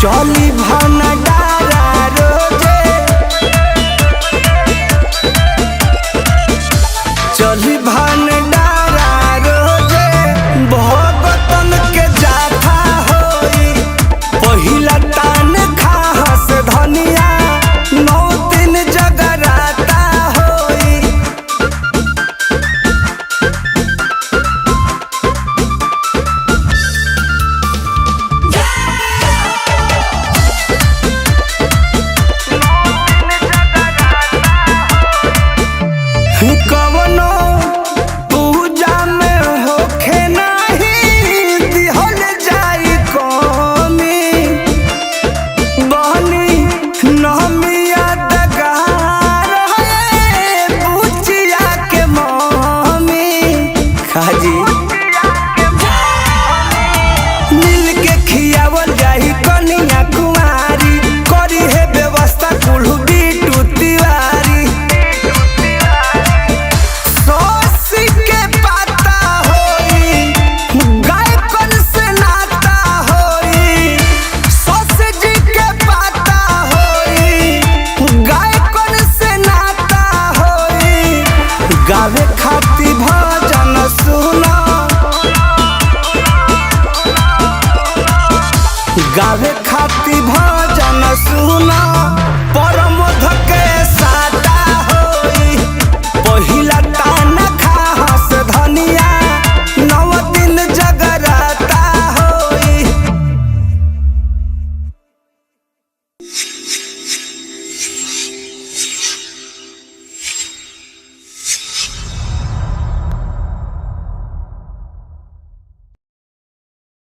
चली भंडारा रोजे, चली भंडारा रोजे, भगतन के जाथा होई। पहिला तान खास धनिया, 9 दिन जगराता होई। कवनो पूजा में होखे नाही दिहल जाई कमी, बहनी नहमिया दगार है बुचिया के मम्मी। खाजी मिल के खियावल जाई कनिया कुमारी, करी है व्यवस्था कुल्हू बिटू तिवारी। सोसी के पाता होई, गायकन से नाता होई। सोसी जी के पाता होई, गायकन से नाता होई। गावे खाती भजन सुना, गावे खाती भजन सुना, परम